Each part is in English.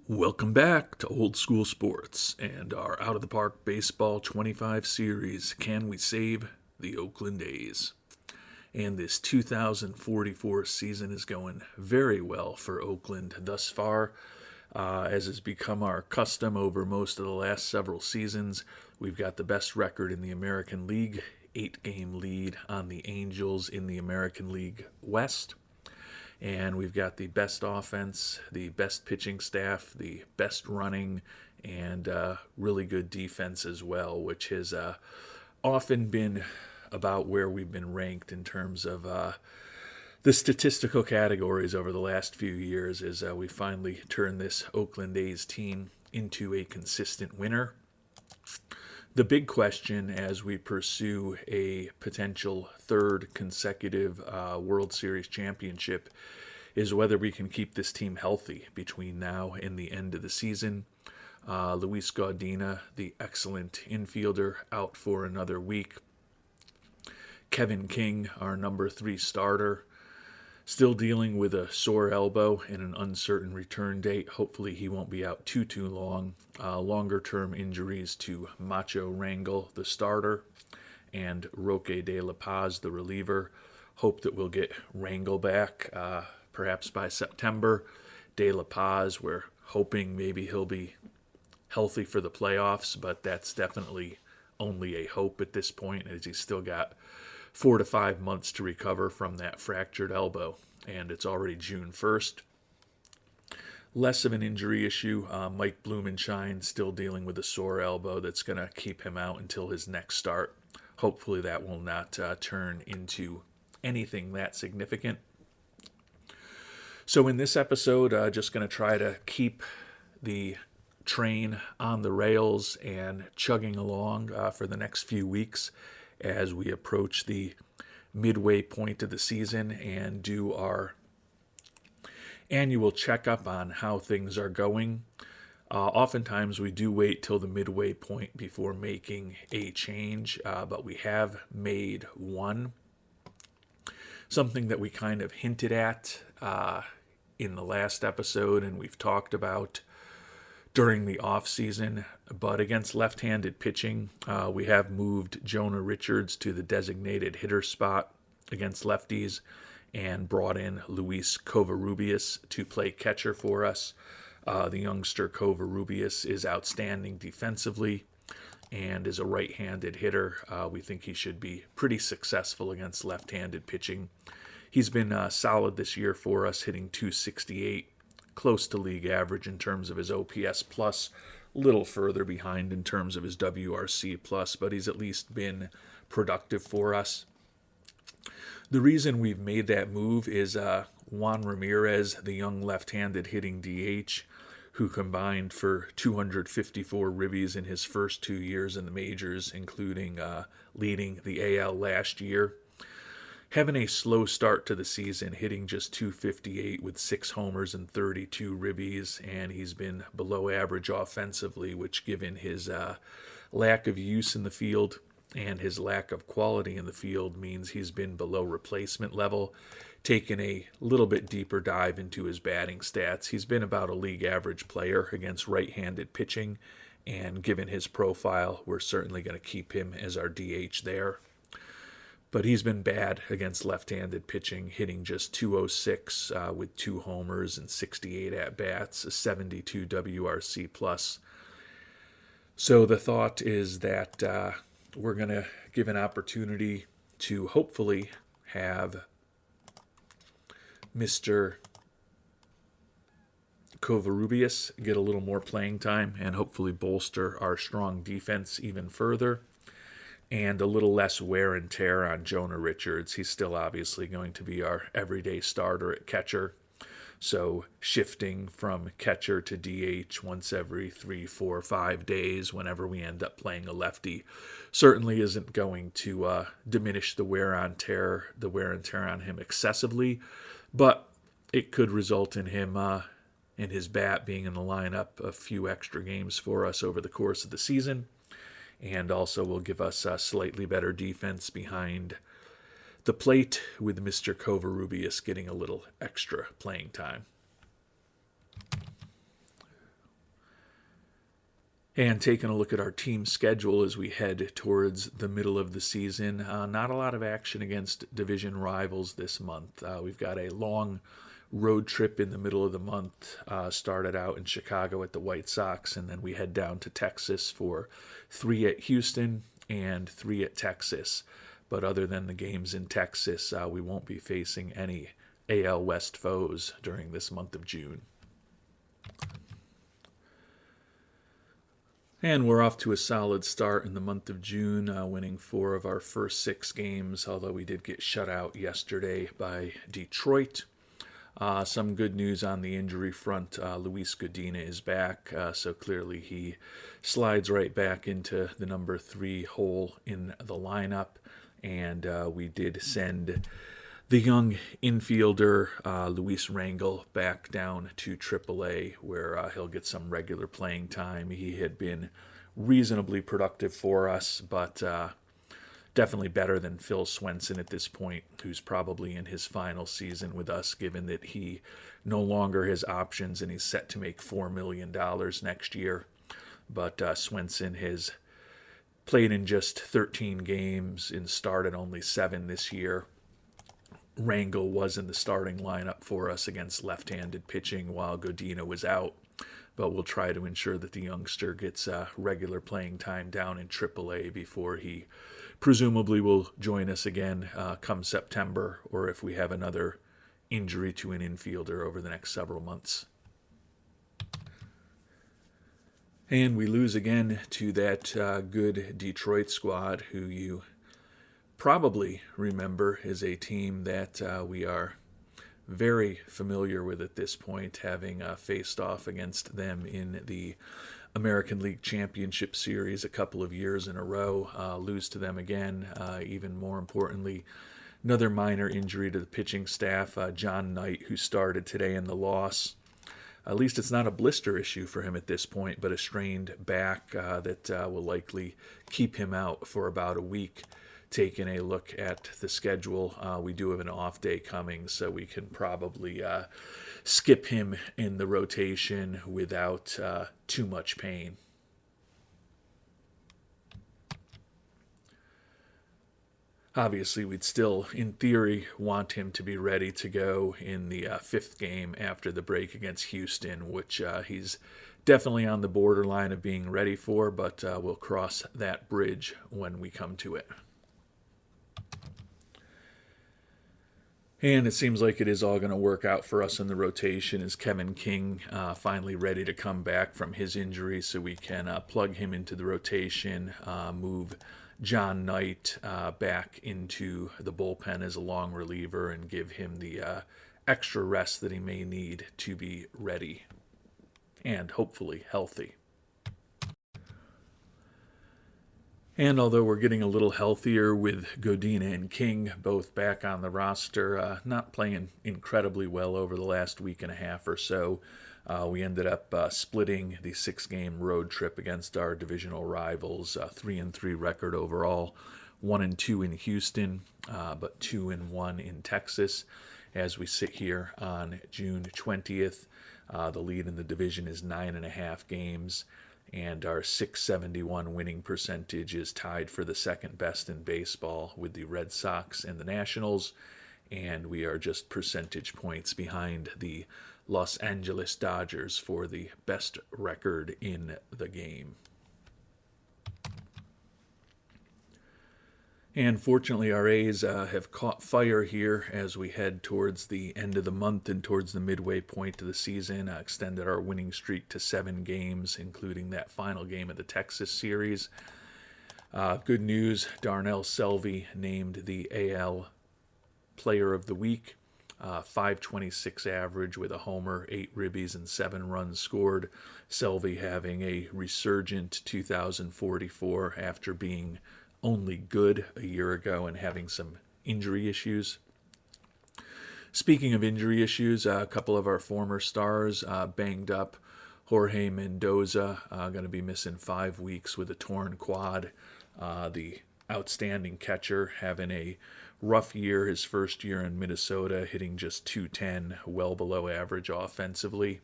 Welcome back to Old School Sports and our Out of the Park Baseball 25 series, Can We Save the Oakland A's? And this 2044 season is going very well for Oakland thus far. As has become our custom over most of the last several seasons, we've got the best record in the American League, 8-game lead on the Angels in the American League West. And we've got the best offense, the best pitching staff, the best running, and really good defense as well, which has often been about where we've been ranked in terms of the statistical categories over the last few years as we finally turned this Oakland A's team into a consistent winner. The big question as we pursue a potential third consecutive World Series championship is whether we can keep this team healthy between now and the end of the season. Luis Gaudina, the excellent infielder, out for another week. Kevin King, our number 3 starter, still dealing with a sore elbow and an uncertain return date. Hopefully he won't be out too long. Longer-term injuries to Macho Rangel, the starter, and Roque de La Paz, the reliever. Hope that we'll get Rangel back perhaps by September. De La Paz, we're hoping maybe he'll be healthy for the playoffs, but that's definitely only a hope at this point as he's still got 4 to 5 months to recover from that fractured elbow, and it's already June 1st. Less of an injury issue. Mike Blumenshine still dealing with a sore elbow that's going to keep him out until his next start. Hopefully that will not turn into anything that significant. So in this episode, just going to try to keep the train on the rails and chugging along for the next few weeks as we approach the midway point of the season and do our annual checkup on how things are going. Oftentimes we do wait till the midway point before making a change, but we have made one. Something that we kind of hinted at in the last episode and we've talked about during the off season, but against left-handed pitching, we have moved Jonah Richards to the designated hitter spot against lefties and brought in Luis Covarrubias to play catcher for us. The youngster Covarrubias is outstanding defensively and is a right-handed hitter. We think he should be pretty successful against left-handed pitching. He's been solid this year for us, hitting .268, close to league average in terms of his OPS plus, a little further behind in terms of his WRC plus, but he's at least been productive for us. The reason we've made that move is Juan Ramirez, the young left-handed hitting DH, who combined for 254 ribbies in his first 2 years in the majors, including leading the AL last year. Having a slow start to the season, hitting just .258 with 6 homers and 32 ribbies, and he's been below average offensively, which given his lack of use in the field and his lack of quality in the field means he's been below replacement level. Taking a little bit deeper dive into his batting stats, he's been about a league average player against right-handed pitching, and given his profile, we're certainly going to keep him as our DH there. But he's been bad against left-handed pitching, hitting just .206 with 2 homers and 68 at-bats, a 72 WRC plus. So the thought is that we're going to give an opportunity to hopefully have Mr. Covarrubias get a little more playing time and hopefully bolster our strong defense even further, and a little less wear and tear on Jonah Richards. He's still obviously going to be our everyday starter at catcher. So shifting from catcher to DH once every 3, 4, 5 days whenever we end up playing a lefty certainly isn't going to diminish the wear and tear on him excessively, but it could result in him and his bat being in the lineup a few extra games for us over the course of the season, and also will give us a slightly better defense behind the plate with Mr. Covarrubias getting a little extra playing time. And taking a look at our team schedule as we head towards the middle of the season, not a lot of action against division rivals this month. We've got a long road trip in the middle of the month, started out in Chicago at the White Sox, and then we head down to Texas for 3 at Houston and 3 at Texas. But other than the games in Texas, we won't be facing any AL West foes during this month of June. And we're off to a solid start in the month of June, winning 4 of our first 6 games, although we did get shut out yesterday by Detroit. Some good news on the injury front. Luis Godina is back, so clearly he slides right back into the number 3 hole in the lineup. And we did send the young infielder, Luis Rangel, back down to AAA, where he'll get some regular playing time. He had been reasonably productive for us, but definitely better than Phil Swenson at this point, who's probably in his final season with us, given that he no longer has options and he's set to make $4 million next year. But Swenson has played in just 13 games and started only 7 this year. Rangel was in the starting lineup for us against left-handed pitching while Godina was out, but we'll try to ensure that the youngster gets regular playing time down in AAA before he presumably will join us again come September, or if we have another injury to an infielder over the next several months. And we lose again to that good Detroit squad, who you probably remember is a team that we are very familiar with at this point, having faced off against them in the American League Championship Series a couple of years in a row. Lose to them again. Even more importantly, another minor injury to the pitching staff. John Knight, who started today in the loss. At least it's not a blister issue for him at this point, but a strained back that will likely keep him out for about a week. Taking a look at the schedule, we do have an off day coming, so we can probably skip him in the rotation without too much pain. Obviously, we'd still, in theory, want him to be ready to go in the 5th game after the break against Houston, which he's definitely on the borderline of being ready for, but we'll cross that bridge when we come to it. And it seems like it is all going to work out for us in the rotation as Kevin King finally ready to come back from his injury, so we can plug him into the rotation, move John Knight back into the bullpen as a long reliever, and give him the extra rest that he may need to be ready and hopefully healthy. And although we're getting a little healthier with Godina and King both back on the roster, not playing incredibly well over the last week and a half or so, we ended up splitting the 6-game road trip against our divisional rivals. 3-3 record overall, 1-2 in Houston, but 2-1 in Texas. As we sit here on June 20th, the lead in the division is 9.5 games. And our .671 winning percentage is tied for the second best in baseball with the Red Sox and the Nationals. And we are just percentage points behind the Los Angeles Dodgers for the best record in the game. And fortunately, our A's have caught fire here as we head towards the end of the month and towards the midway point of the season. Extended our winning streak to 7 games, including that final game of the Texas series. Good news, Darnell Selvey named the AL Player of the Week. 526 average with a homer, 8 ribbies, and 7 runs scored. Selvey having a resurgent 2044 after being only good a year ago and having some injury issues. Speaking of injury issues, a couple of our former stars banged up. Jorge Mendoza going to be missing 5 weeks with a torn quad. The outstanding catcher having a rough year his first year in Minnesota, hitting just .210, well below average offensively.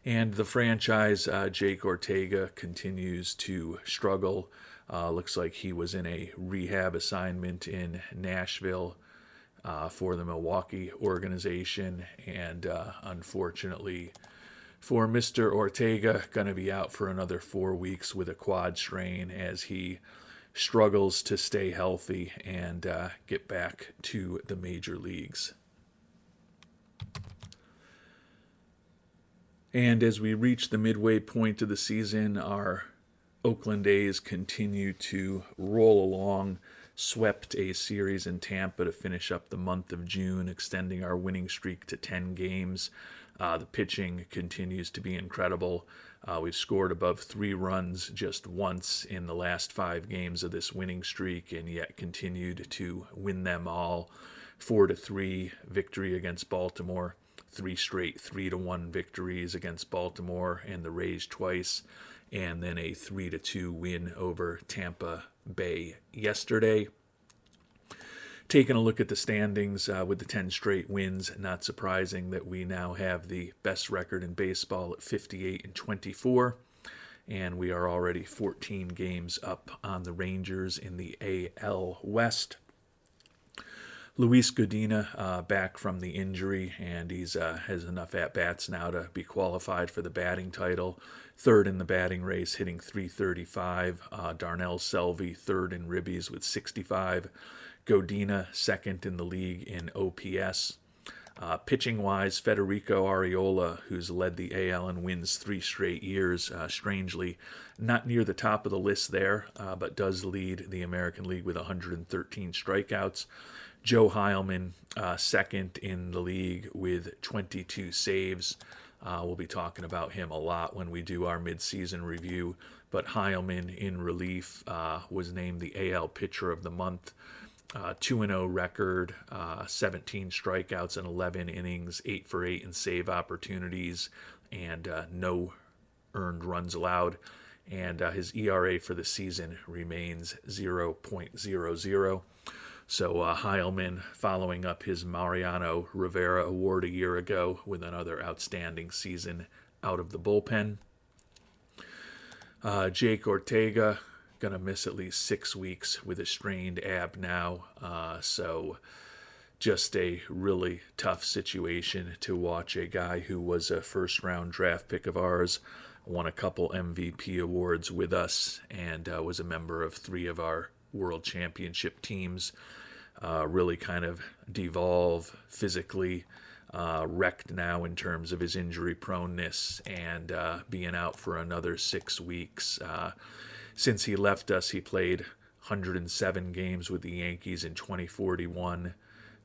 And the franchise, Jake Ortega, continues to struggle. Looks like he was in a rehab assignment in Nashville for the Milwaukee organization. And unfortunately for Mr. Ortega, going to be out for another 4 weeks with a quad strain as he struggles to stay healthy and get back to the major leagues. And as we reach the midway point of the season, our Oakland A's continue to roll along, swept a series in Tampa to finish up the month of June, extending our winning streak to 10 games. The pitching continues to be incredible. We've scored above 3 runs just once in the last 5 games of this winning streak, and yet continued to win them all. 4-3 victory against Baltimore, 3 straight 3-1 victories against Baltimore and the Rays twice, and then a 3-2 win over Tampa Bay yesterday. Taking a look at the standings with the 10 straight wins, not surprising that we now have the best record in baseball at 58-24, and we are already 14 games up on the Rangers in the AL West. Luis Godina back from the injury, and he's has enough at-bats now to be qualified for the batting title. Third in the batting race, hitting .335. Darnell Selvey third in ribbies with 65. Godina second in the league in OPS. Pitching-wise, Federico Arriola, who's led the AL in wins 3 straight years, strangely not near the top of the list there, but does lead the American League with 113 strikeouts. Joe Heilman, second in the league with 22 saves. We'll be talking about him a lot when we do our midseason review, but Heilman in relief was named the AL Pitcher of the Month. 2-0 record, 17 strikeouts in 11 innings, 8 for 8 in save opportunities, and no earned runs allowed. And his ERA for the season remains 0.00. So Heilman following up his Mariano Rivera Award a year ago with another outstanding season out of the bullpen. Jake Ortega going to miss at least 6 weeks with a strained ab now. So just a really tough situation to watch a guy who was a first-round draft pick of ours, won a couple MVP awards with us, and was a member of 3 of our World Championship teams. Really kind of devolve physically, wrecked now in terms of his injury proneness, and being out for another 6 weeks. Since he left us, he played 107 games with the Yankees in 2041,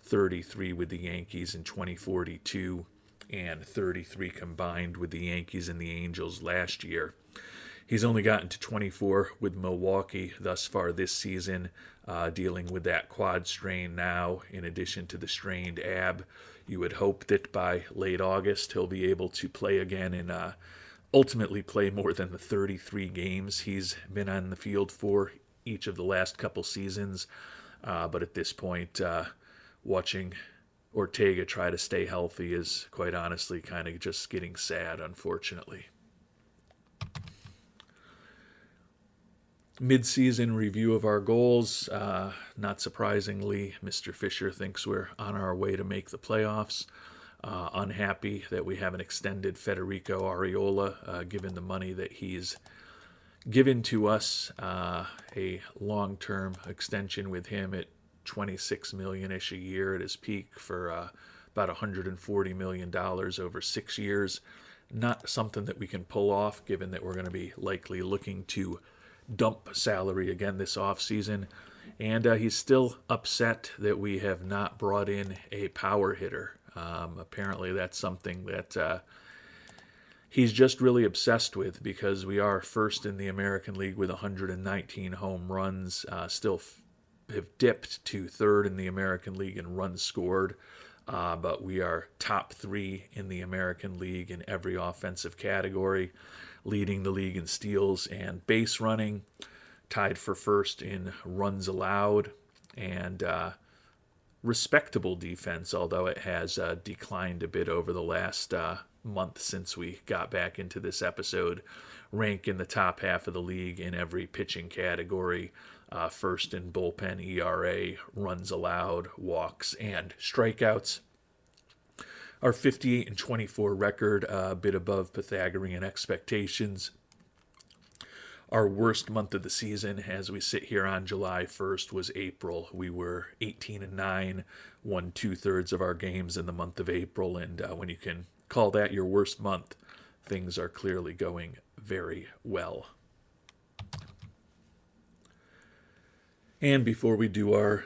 33 with the Yankees in 2042, and 33 combined with the Yankees and the Angels last year. He's only gotten to 24 with Milwaukee thus far this season, dealing with that quad strain now, in addition to the strained ab. You would hope that by late August he'll be able to play again and ultimately play more than the 33 games he's been on the field for each of the last couple seasons. But at this point, watching Ortega try to stay healthy is quite honestly kind of just getting sad, unfortunately. Mid-season review of our goals. Not surprisingly, Mr. Fisher thinks we're on our way to make the playoffs. Unhappy that we haven't extended Federico Arriola, given the money that he's given to us. A long-term extension with him at $26 million-ish a year at his peak for about $140 million over 6 years. Not something that we can pull off, given that we're going to be likely looking to dump salary again this offseason. And he's still upset that we have not brought in a power hitter. Apparently that's something that he's just really obsessed with, because we are first in the American League with 119 home runs, still have dipped to third in the American League in runs scored, but we are top 3 in the American League in every offensive category, leading the league in steals and base running, tied for first in runs allowed, and respectable defense, although it has declined a bit over the last month since we got back into this episode, rank in the top half of the league in every pitching category. First in bullpen ERA, runs allowed, walks, and strikeouts. Our 58-24 record, a bit above Pythagorean expectations. Our worst month of the season, as we sit here on July 1st, was April. We were 18-9, won 2/3 of our games in the month of April, and when you can call that your worst month, things are clearly going very well. And before we do our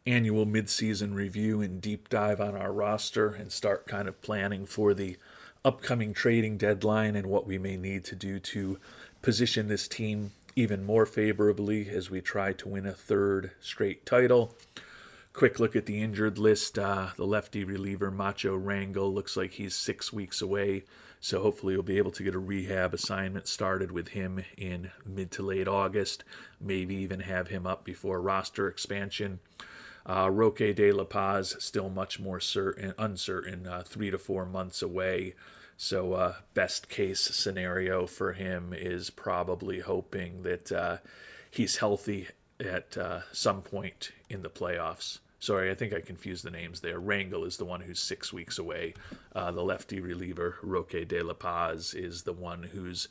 annual midseason review and deep dive on our roster and start kind of planning for the upcoming trading deadline and what we may need to do to position this team even more favorably as we try to win a third straight title. Quick look at the injured list. The lefty reliever Macho Rangel looks like he's 6 weeks away, so hopefully we'll be able to get a rehab assignment started with him in mid to late August, maybe even have him up before roster expansion. Roque de La Paz still much more uncertain, 3 to 4 months away. So best case scenario for him is probably hoping that he's healthy at some point in the playoffs. Sorry, I think I confused the names there. Rangel is the one who's 6 weeks away. The lefty reliever, Roque de La Paz, is the one whose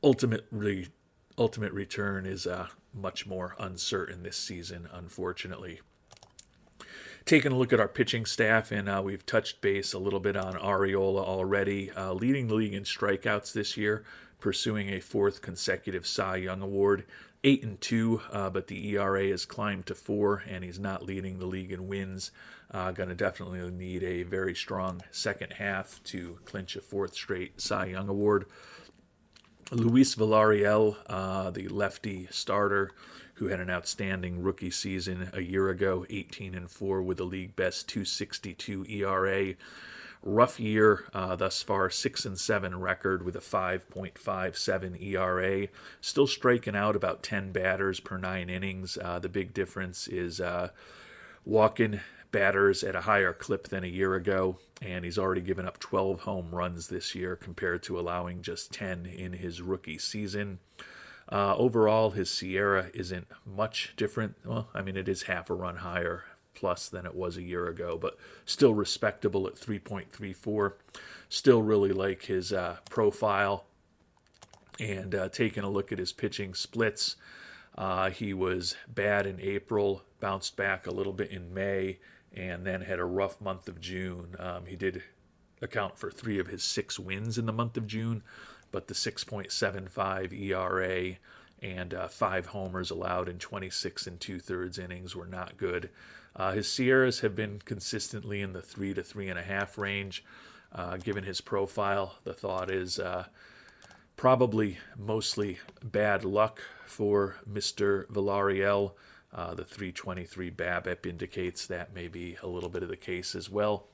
ultimate return is much more uncertain this season, unfortunately. Taking a look at our pitching staff, and we've touched base a little bit on Arriola already, leading the league in strikeouts this year, pursuing a 4th consecutive Cy Young Award, 8-2, but the ERA has climbed to 4, and he's not leading the league in wins. Going to definitely need a very strong second half to clinch a 4th straight Cy Young Award. Luis Villarreal, the lefty starter, who had an outstanding rookie season a year ago, 18-4 with a league best 2.62 ERA. Rough year thus far, 6-7 record with a 5.57 ERA. Still striking out about 10 batters per 9 innings. The big difference is walking batters at a higher clip than a year ago, and he's already given up 12 home runs this year compared to allowing just 10 in his rookie season. Overall, his SIERA isn't much different. Well, I mean, it is half a run higher plus than it was a year ago, but still respectable at 3.34. Still really like his profile. And taking a look at his pitching splits, he was bad in April, bounced back a little bit in May, and then had a rough month of June. He did account for 3 of his 6 wins in the month of June, but the 6.75 ERA and 5 homers allowed in 26 2/3 innings were not good. His SIERAs have been consistently in the 3 to 3.5 range. Given his profile, the thought is probably mostly bad luck for Mr. Villarreal. The 323 BABIP indicates that may be a little bit of the case as well.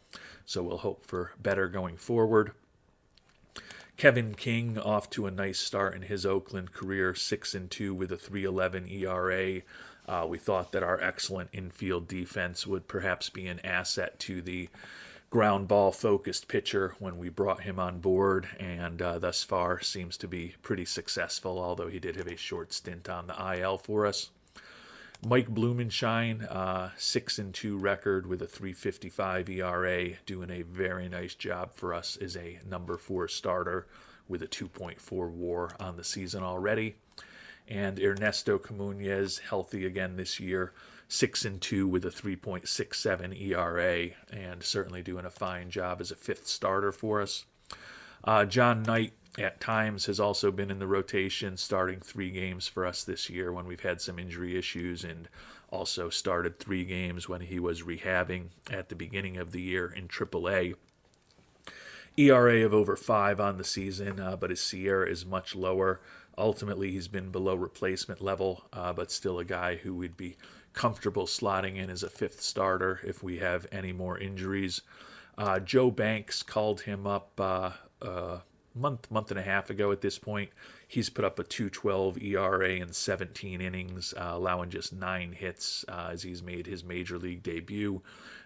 So we'll hope for better going forward. Kevin King off to a nice start in his Oakland career, 6-2 with a 3.11 ERA. We thought that our excellent infield defense would perhaps be an asset to the ground ball focused pitcher when we brought him on board, and thus far seems to be pretty successful, although he did have a short stint on the IL for us. Mike Blumenshine, 6-2 record with a 3.55 ERA, doing a very nice job for us as a number 4 starter with a 2.4 WAR on the season already. And Ernesto Comunez, healthy again this year, 6-2 with a 3.67 ERA, and certainly doing a fine job as a 5th starter for us. John Knight, at times, has also been in the rotation, starting 3 games for us this year when we've had some injury issues, and also started 3 games when he was rehabbing at the beginning of the year in AAA. ERA of over 5 on the season, but his SIERA is much lower. Ultimately, he's been below replacement level, but still a guy who would be comfortable slotting in as a 5th starter if we have any more injuries. Joe Banks called him up month and a half ago at this point. He's put up a 2.12 ERA in 17 innings, allowing just 9 hits as he's made his major league debut.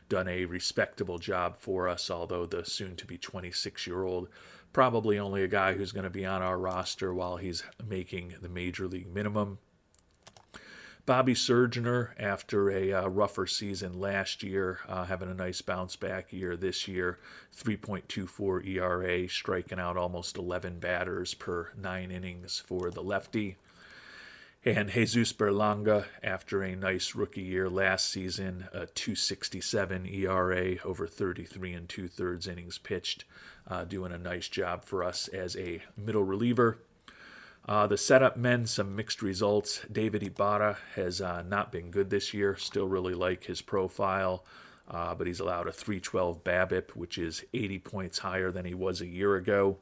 done a respectable job for us, although the soon-to-be 26-year-old probably only a guy who's going to be on our roster while he's making the major league minimum. Bobby Surgener, after a rougher season last year, having a nice bounce back year this year, 3.24 ERA, striking out almost 11 batters per 9 innings for the lefty. And Jesus Berlanga, after a nice rookie year last season, a 2.67 ERA over 33 and 2/3 innings pitched, doing a nice job for us as a middle reliever. The setup men, some mixed results. David Ibarra has not been good this year. Still really like his profile, but he's allowed a 3.12 BABIP, which is 80 points higher than he was a year ago,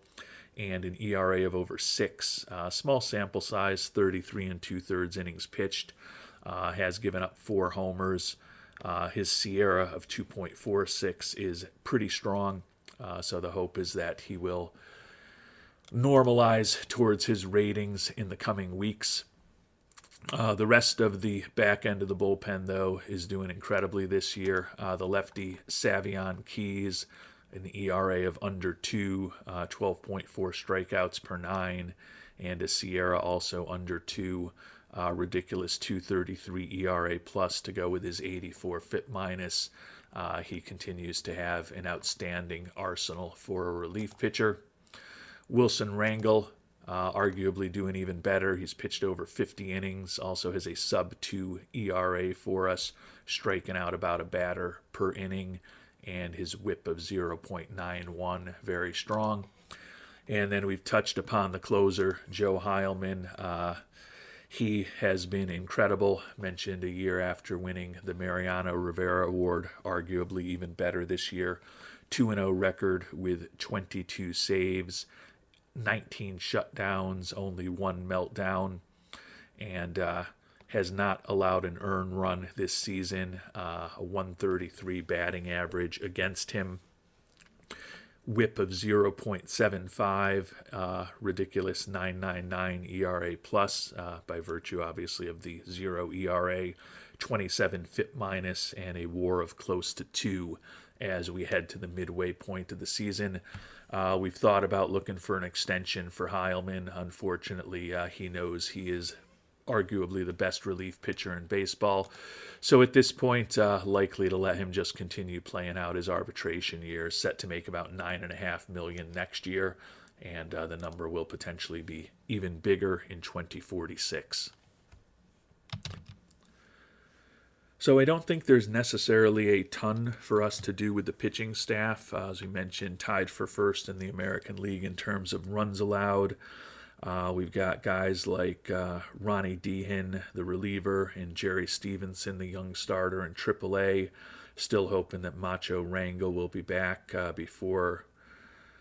and an ERA of over 6. Small sample size, 33 and 2/3 innings pitched. Has given up 4 homers. His SIERA of 2.46 is pretty strong, so the hope is that he will normalize towards his ratings in the coming weeks. The rest of the back end of the bullpen, though, is doing incredibly this year. The lefty Savion Keys, an ERA of under 2, 12.4 strikeouts per 9, and a SIERA also under 2, ridiculous 2.33 ERA plus to go with his 84 FIP minus. He continues to have an outstanding arsenal for a relief pitcher. Wilson Rangel, arguably doing even better. He's pitched over 50 innings, also has a sub-2 ERA for us, striking out about a batter per inning, and his whip of 0.91, very strong. And then we've touched upon the closer, Joe Heilman. He has been incredible, mentioned a year after winning the Mariano Rivera Award, arguably even better this year. 2-0 record with 22 saves, 19 shutdowns, only 1 meltdown, and has not allowed an earned run this season. A 133 batting average against him. Whip of 0.75, ridiculous 9.99 ERA plus, by virtue, obviously, of the 0 ERA, 27 FIP minus, and a WAR of close to 2 as we head to the midway point of the season. We've thought about looking for an extension for Heilman. Unfortunately, he knows he is arguably the best relief pitcher in baseball. So at this point, likely to let him just continue playing out his arbitration year, set to make about $9.5 million next year, and the number will potentially be even bigger in 2046. So I don't think there's necessarily a ton for us to do with the pitching staff. As we mentioned, tied for first in the American League in terms of runs allowed. We've got guys like Ronnie Dehan, the reliever, and Jerry Stevenson, the young starter in AAA. Still hoping that Macho Rangel will be back before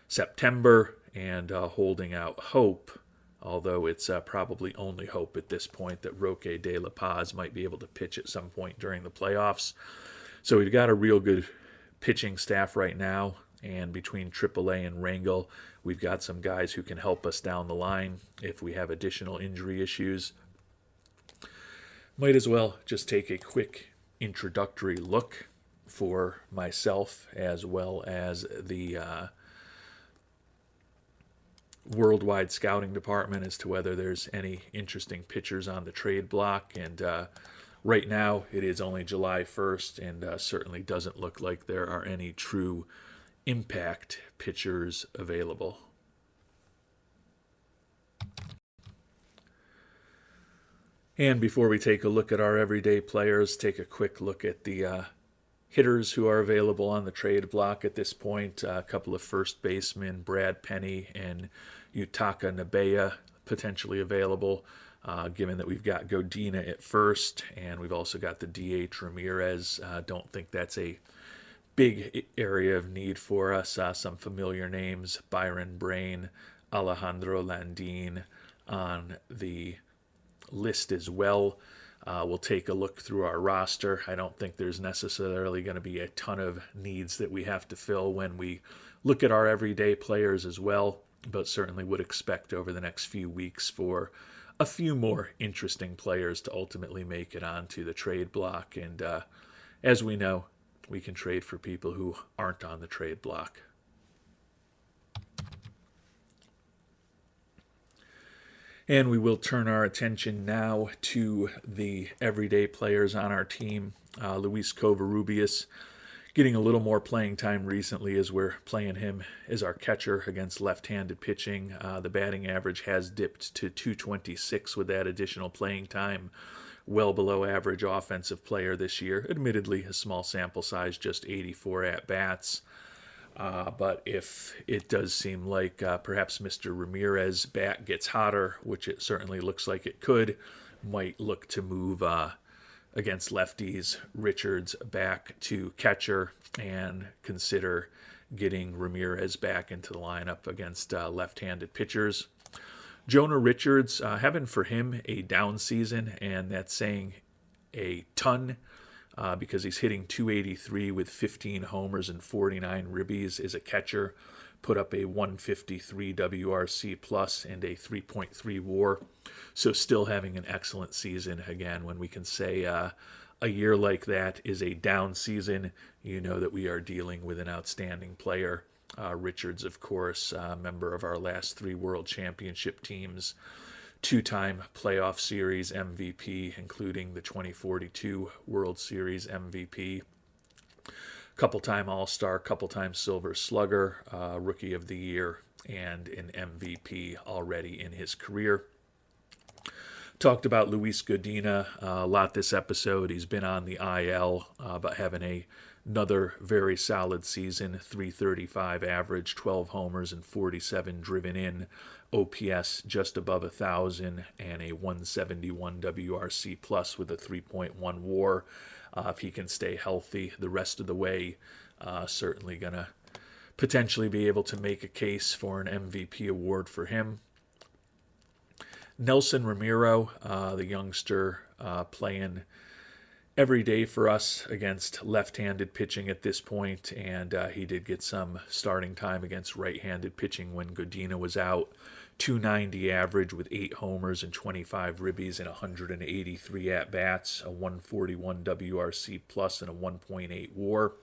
September, and holding out hope, although it's probably only hope at this point, that Roque de la Paz might be able to pitch at some point during the playoffs. So we've got a real good pitching staff right now, and between AAA and Rangel, we've got some guys who can help us down the line if we have additional injury issues. Might as well just take a quick introductory look for myself as well as the worldwide scouting department as to whether there's any interesting pitchers on the trade block. And right now it is only July 1st, and certainly doesn't look like there are any true impact pitchers available. And before we take a look at our everyday players, take a quick look at the hitters who are available on the trade block at this point. A couple of first basemen, Brad Penny and Yutaka Nabeya, potentially available, given that we've got Godina at first, and we've also got the DH Ramirez. Don't think that's a big area of need for us. Some familiar names, Byron Brain, Alejandro Landin on the list as well. We'll take a look through our roster. I don't think there's necessarily going to be a ton of needs that we have to fill when we look at our everyday players as well, but certainly would expect over the next few weeks for a few more interesting players to ultimately make it onto the trade block. And as we know, we can trade for people who aren't on the trade block. And we will turn our attention now to the everyday players on our team. Luis Covarrubias getting a little more playing time recently as we're playing him as our catcher against left-handed pitching. The batting average has dipped to 226 with that additional playing time. Well below average offensive player this year. Admittedly, a small sample size, just 84 at-bats. But if it does seem like perhaps Mr. Ramirez's bat gets hotter, which it certainly looks like it could, might look to move against lefties Richards back to catcher and consider getting Ramirez back into the lineup against left-handed pitchers. Jonah Richards, having for him a down season, and that's saying a ton because he's hitting 283 with 15 homers and 49 ribbies as a catcher. Put up a 153 WRC plus and a 3.3 WAR. So still having an excellent season. Again, when we can say a year like that is a down season, you know that we are dealing with an outstanding player. Richards, of course, member of our last 3 World Championship teams, 2-time playoff series MVP, including the 2042 World Series MVP, couple-time All-Star, couple-time Silver Slugger, Rookie of the Year, and an MVP already in his career. Talked about Luis Godina a lot this episode. He's been on the IL, but having another very solid season, 335 average, 12 homers and 47 driven in, OPS just above 1,000, and a 171 WRC plus with a 3.1 WAR. If he can stay healthy the rest of the way, certainly going to potentially be able to make a case for an MVP award for him. Nelson Ramiro, the youngster, playing every day for us against left-handed pitching at this point, and he did get some starting time against right-handed pitching when Godina was out. 290 average with 8 homers and 25 ribbies and 183 at-bats, a 141 WRC plus and a 1.8 WAR.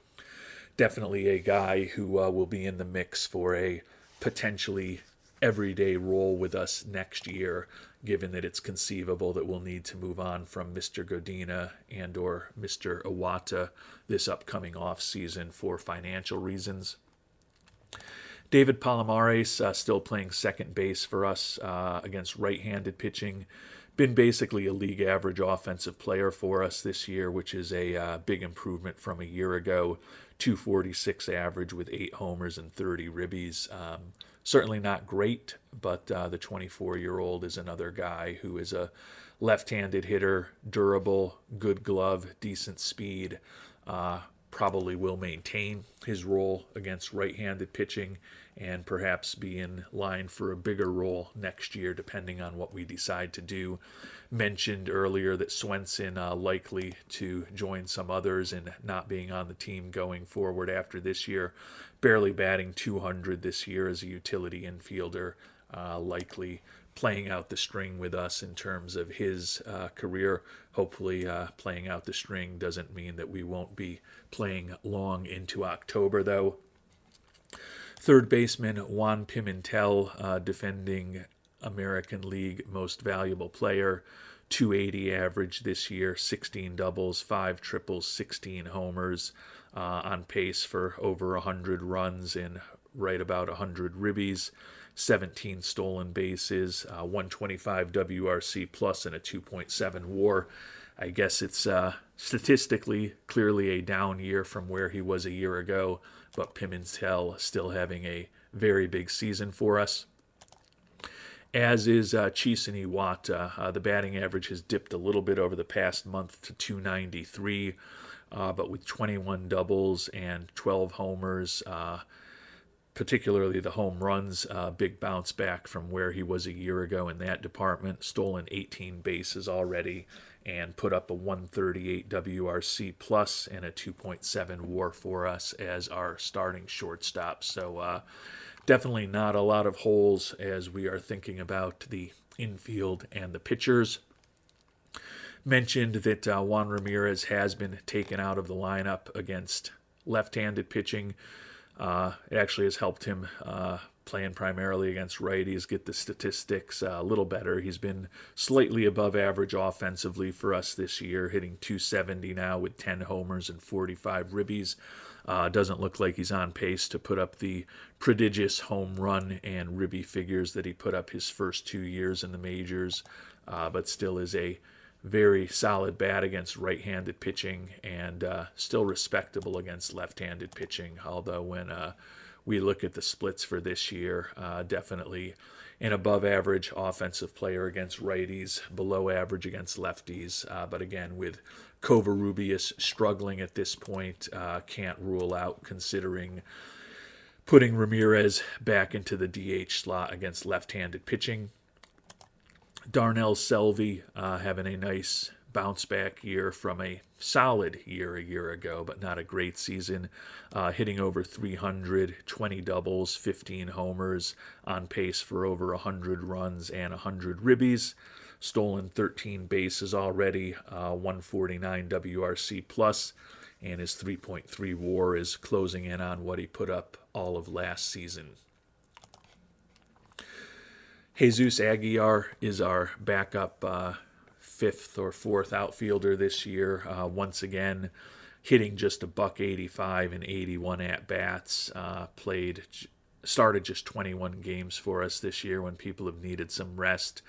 Definitely a guy who will be in the mix for a potentially everyday role with us next year, given that it's conceivable that we'll need to move on from Mr. Godina and or Mr. Iwata this upcoming off season for financial reasons. David Palomares still playing second base for us against right-handed pitching. Been basically a league average offensive player for us this year, which is a big improvement from a year ago. 246 average with 8 homers and 30 ribbies. Certainly not great, but the 24-year-old is another guy who is a left-handed hitter, durable, good glove, decent speed. Probably will maintain his role against right-handed pitching and perhaps be in line for a bigger role next year, depending on what we decide to do. Mentioned earlier that Swenson likely to join some others and not being on the team going forward after this year. Barely batting 200 this year as a utility infielder, likely playing out the string with us in terms of his career. Hopefully playing out the string doesn't mean that we won't be playing long into October, though. Third baseman Juan Pimentel, defending American League Most Valuable Player, 280 average this year, 16 doubles, 5 triples, 16 homers, on pace for over 100 runs and right about 100 ribbies, 17 stolen bases, 125 WRC plus and a 2.7 WAR. I guess it's statistically clearly a down year from where he was a year ago, but Pimentel still having a very big season for us. As is Chisen Iwata. The batting average has dipped a little bit over the past month to 293, but with 21 doubles and 12 homers, particularly the home runs, big bounce back from where he was a year ago in that department. Stolen 18 bases already and put up a 138 WRC plus and a 2.7 WAR for us as our starting shortstop. So definitely not a lot of holes as we are thinking about the infield and the pitchers. mentioned that Juan Ramirez has been taken out of the lineup against left-handed pitching. It actually has helped him playing primarily against righties get the statistics a little better. He's been slightly above average offensively for us this year, hitting .270 now with 10 homers and 45 ribbies. Doesn't look like he's on pace to put up the prodigious home run and ribby figures that he put up his first 2 years in the majors, but still is a very solid bat against right-handed pitching and still respectable against left-handed pitching, although when we look at the splits for this year, definitely an above-average offensive player against righties, below average against lefties. But again, with Covarrubias struggling at this point, can't rule out considering putting Ramirez back into the DH slot against left-handed pitching. Darnell Selvey having a nice bounce-back year from a solid year a year ago, but not a great season, hitting over 300, 20 doubles, 15 homers, on pace for over 100 runs and 100 ribbies, stolen 13 bases already, 149 WRC plus, and his 3.3 WAR is closing in on what he put up all of last season. Jesus Aguilar is our backup fifth or fourth outfielder this year. Once again, hitting just a .185 and 81 at-bats. Started just 21 games for us this year when people have needed some rest.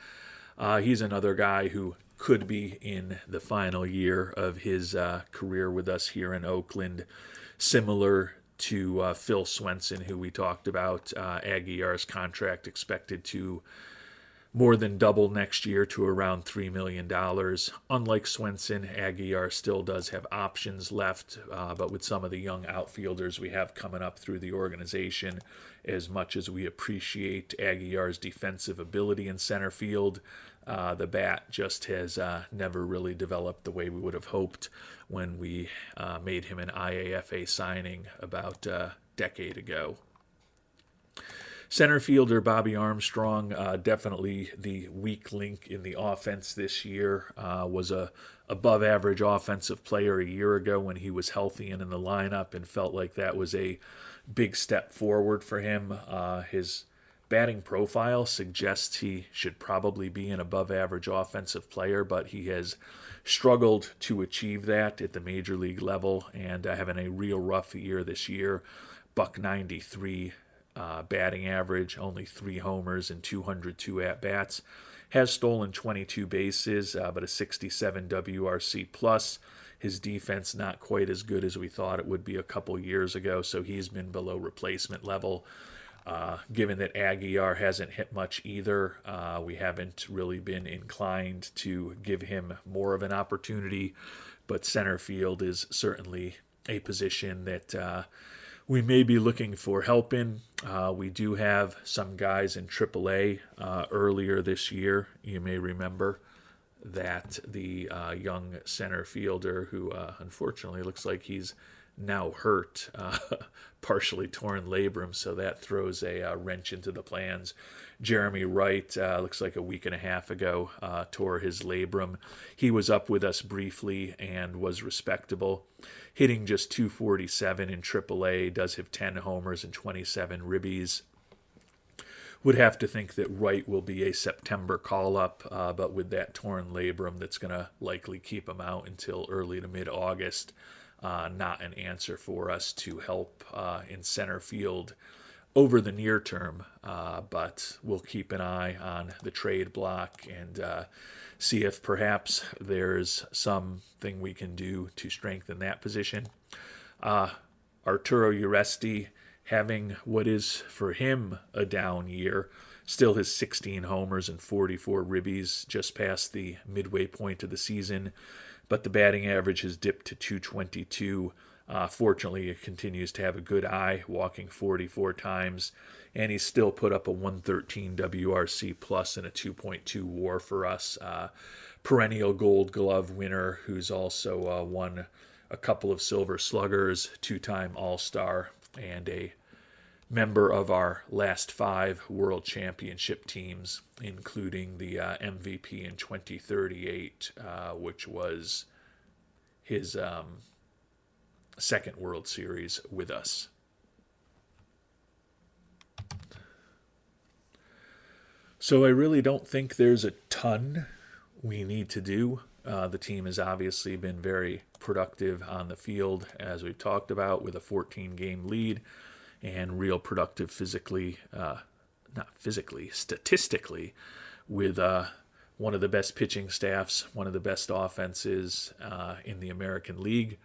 He's another guy who could be in the final year of his career with us here in Oakland, similar to Phil Swenson, who we talked about. Aguilar's contract expected to more than double next year to around $3 million. Unlike Swenson, Aguilar still does have options left, but with some of the young outfielders we have coming up through the organization, as much as we appreciate Aguilar's defensive ability in center field, the bat just has never really developed the way we would have hoped when we made him an IAFA signing about a decade ago. Center fielder Bobby Armstrong, definitely the weak link in the offense this year, was a above-average offensive player a year ago when he was healthy and in the lineup, and felt like that was a big step forward for him. His batting profile suggests he should probably be an above-average offensive player, but he has struggled to achieve that at the major league level, and having a real rough year this year. .93 batting average, only 3 homers and 202 at-bats. Has stolen 22 bases, but a 67 WRC plus. His defense not quite as good as we thought it would be a couple years ago, so he's been below replacement level. Given that Aguilar hasn't hit much either, we haven't really been inclined to give him more of an opportunity, but center field is certainly a position that we may be looking for help in. We do have some guys in AAA earlier this year. You may remember that the young center fielder who unfortunately looks like he's now hurt, partially torn labrum, so that throws a wrench into the plans. Jeremy Wright, looks like a week and a half ago, tore his labrum. He was up with us briefly and was respectable, hitting just .247 in AAA, does have 10 homers and 27 ribbies. Would have to think that Wright will be a September call-up, but with that torn labrum, that's going to likely keep him out until early to mid-August. Not an answer for us to help in center field over the near term, but we'll keep an eye on the trade block and see if perhaps there's something we can do to strengthen that position. Arturo Uresti having what is for him a down year, still has 16 homers and 44 ribbies, just past the midway point of the season, but the batting average has dipped to .222. Fortunately, it continues to have a good eye, walking 44 times, and he's still put up a 113 WRC plus and a 2.2 WAR for us. Perennial Gold Glove winner who's also won a couple of Silver Sluggers, 2-time All-Star, and a member of our last 5 World Championship teams, including the MVP in 2038, which was his second World Series with us. So I really don't think there's a ton we need to do. The team has obviously been very productive on the field, as we've talked about, with a 14-game lead, and real productive physically, statistically, with one of the best pitching staffs, one of the best offenses in the American League.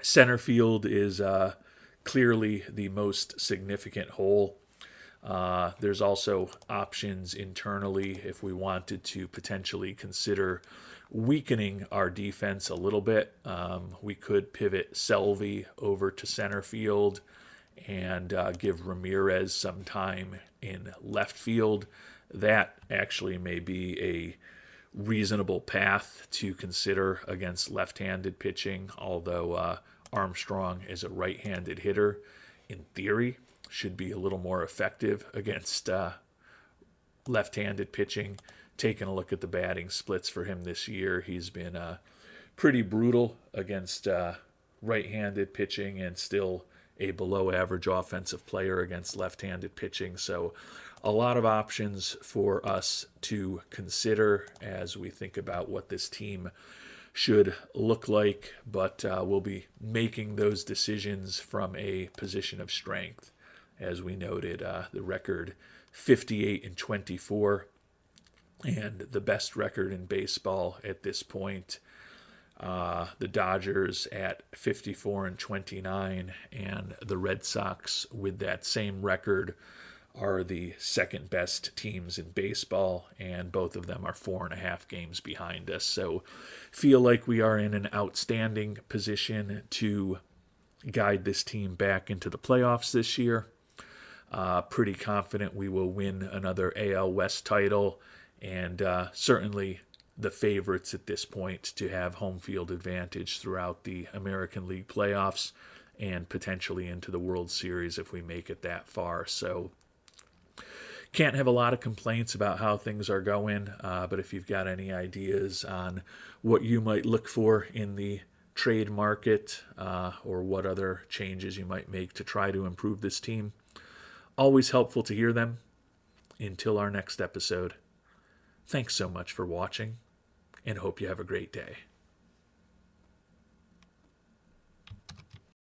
Center field is clearly the most significant hole. There's also options internally if we wanted to potentially consider weakening our defense a little bit. We could pivot Selvey over to center field and give Ramirez some time in left field. That actually may be a reasonable path to consider against left-handed pitching, although Armstrong is a right-handed hitter. In theory, should be a little more effective against left-handed pitching. Taking a look at the batting splits for him this year, he's been pretty brutal against right-handed pitching and still a below-average offensive player against left-handed pitching. So a lot of options for us to consider as we think about what this team should look like, but we'll be making those decisions from a position of strength. As we noted, the record 58-24, and the best record in baseball at this point. The Dodgers at 54-29, and the Red Sox with that same record are the second best teams in baseball, and both of them are 4.5 games behind us. So feel like we are in an outstanding position to guide this team back into the playoffs this year. Pretty confident we will win another AL West title, and certainly the favorites at this point to have home field advantage throughout the American League playoffs and potentially into the World Series if we make it that far. So can't have a lot of complaints about how things are going, but if you've got any ideas on what you might look for in the trade market or what other changes you might make to try to improve this team, always helpful to hear them. Until our next episode, thanks so much for watching, and hope you have a great day.